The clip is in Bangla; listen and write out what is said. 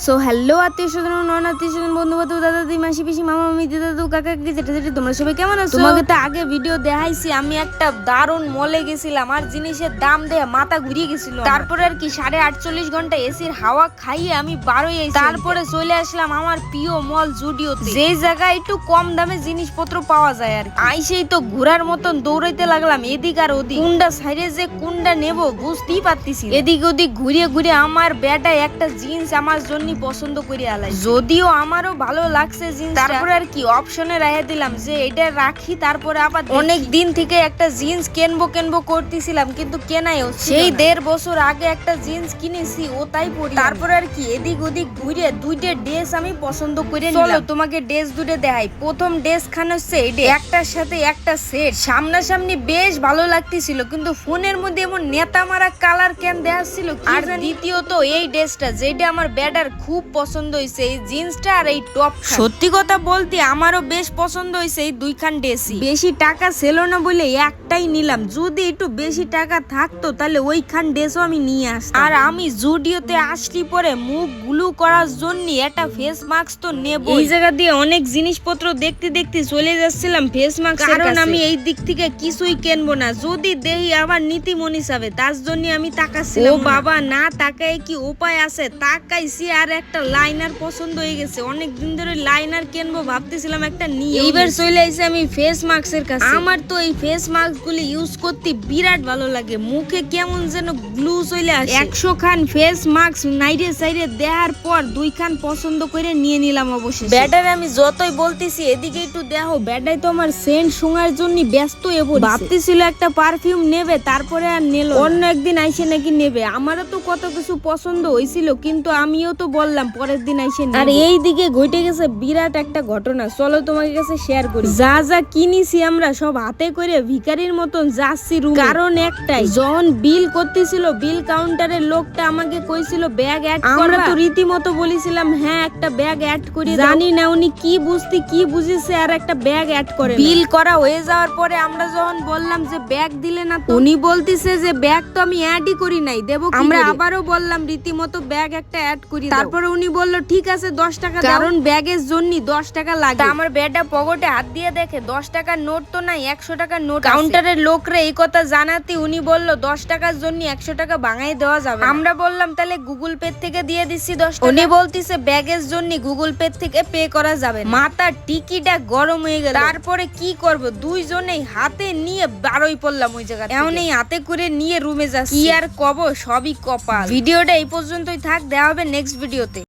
সো হ্যালো আত্মীয় স্বজন নন আত্মীয় স্বজন বন্ধু বান্ধব দাদা দিদি মাসি পিসি মামা মামি দিদা দাদু কাকা কাকি জেঠা জেঠি তোমরা সবাই কেমন আছো? তোমাকে তো আগে ভিডিও দেখাইছি আমি একটা দারুণ মলে গেছিলাম আর জিনিসের দাম দেখে মাথা ঘুরিয়ে গেছিল। তারপরে আর কি 48 ঘন্টা এসির হাওয়া খাইয়ে আমি বারোই আইছি। তারপরে চলে আসলাম আমার প্রিয় মল জুডিওতে, যে জায়গায় একটু কম দামে জিনিসপত্র পাওয়া যায়। আর আইসেই তো ঘোরার মতন দৌড়াইতে লাগলাম এদিক আর ওদিক, কোনটা সাইডে যে কোনটা নেব বুঝতেই পারতেছি। এদিক ওদিক ঘুরিয়ে ঘুরিয়ে আমার বেটা একটা জিন্স আমার জন্য পছন্দ করে আলাই, যদিও আমারও ভালো লাগছে জিন্স। তারপরে আর কি অপশনে রেখে দিলাম যে এটা রাখি, তারপরে আবার অনেক দিন থেকে একটা জিন্স কিনবো করতেছিলাম কিন্তু কেনাই হচ্ছে। সেই 1.5 বছর আগে একটা জিন্স কিনেছি ও তাই পরি। তারপরে আর কি এদিক ওদিক ঘুরে দুইটা ড্রেস আমি পছন্দ করে নিলাম। চলো তোমাকে ড্রেস দুটো দেখাই। প্রথম ড্রেস খান হচ্ছে এটা, একটার সাথে একটা সেট, সামনাসামনি বেশ ভালো লাগতেছিল কিন্তু ফোনের মধ্যে এমন নেতা মারা কালার কেন দেখাচ্ছিল। আর দ্বিতীয়ত এই ড্রেসটা যেটা আমার ব্যাডার খুব পছন্দ হয়েছে, এই জিন্সটা আর এই টপ। সত্যি কথা বলতে আমারও বেশ পছন্দ হয়েছে এই দুইখান ড্রেসই। বেশি টাকা ছিল না বলে একটাই নিলাম, যদি একটু বেশি টাকা থাকতো তাহলে ওইখান ড্রেসও আমি নিয়ে আসতাম। আর আমি জুডিওতে আসলি পরে মুখ গ্লু করার জন্য একটা ফেস মাস্ক তো নেব। এই জায়গা দিয়ে অনেক জিনিসপত্র দেখতে দেখতে চলে যাচ্ছিলাম ফেস মাস্ক, কারণ আমি এই দিক থেকে কিছুই কিনবো না, যদি দেহি আবার নীতি মনি যাবে তার জন্য আমি তাকাচ্ছিলাম। ও বাবা না তাকায় কি উপায় আছে, তাকাইছি আর একটা লাইনার পছন্দ হয়ে গেছে। অনেক দিন ধরে লাইনার কিনবো ভাবতেছিলাম একটা নিয়ে, এইবার চলে আইছি আমি ফেস মাস্কের কাছে। আমার তো এই ফেস মাস্ক গুলি ইউজ করতে বিরাট ভালো লাগে, মুখে কেমন যেন গ্লু চলে আসে। 100 খান ফেস মাস্ক নাইরে সাইরে দেওয়ার পর 2 খান পছন্দ করে নিয়ে নিলাম অবশ্যই। ব্যাটার আমি যতই বলতেছি এদিকে একটু দেখো, ব্যাটাই তো আমার সেন্ট শোঙার জন্য ব্যস্ত হয়ে পড়েছে। ভাবতেছিল একটা পারফিউম নেবে, তারপরে আর নিল। অন্য একদিন আইসে নাকি নেবে। আমারও তো কত কিছু পছন্দ হয়েছিল কিন্তু আমিও তো বললাম পরের দিন আইসে। আর এই দিকে ঘটে গেছে বিরাট একটা ঘটনা, চলো তোমার কাছে শেয়ার করি। যা যা কিনেছি আমরা সব হাতে করে ভিখারির মতন যাচ্ছি রুমে, কারণ একটাই, যখন বিল করতেছিল বিল কাউন্টারের লোকটা আমাকে কইছিল ব্যাগ অ্যাড করবা। আমরা তো রীতিমতো বলেছিলাম হ্যাঁ একটা ব্যাগ অ্যাড করে, জানি না উনি কি বুঝেছে আর একটা ব্যাগ অ্যাড করে। বিল করা হয়ে যাওয়ার পরে আমরা যখন বললাম যে ব্যাগ দিলে না, উনি বলতিছে যে ব্যাগ তো আমি অ্যাডই করি নাই, দেবো। আমরা আবারও বললাম রীতিমতো ব্যাগ একটা অ্যাড করি। তারপরে উনি বললো ঠিক আছে 10 টাকা, কারণ ব্যাগের জন্য 10 টাকা লাগে। আমার ব্যাগটা পকেটে হাত দিয়ে দেখে 10 টাকার নোট তো নাই, 100 টাকার নোট। কাউন্টারের লোকরে এই কথা জানাতে উনি বলল 10 টাকার জন্য 100 টাকা ভাঙাই দেওয়া যাবে। আমরা বললাম তাহলে গুগল পে থেকে দিয়ে দিচ্ছি 10 টাকা। উনি বলতিছে ব্যাগের জন্য গুগল পে থেকে পে করা যাবে। মাথার টিকিটা গরম হয়ে গেল। তারপরে কি করব, দুইজনেই হাতে নিয়ে বারোই পড়লাম ওই জায়গা। এমনই হাতে করে নিয়ে রুমে যাচ্ছি। কি আর কব, সবই কপাল। ভিডিওটা এই পর্যন্তই থাক, দেখা হবে নেক্সট ভিডিওতে।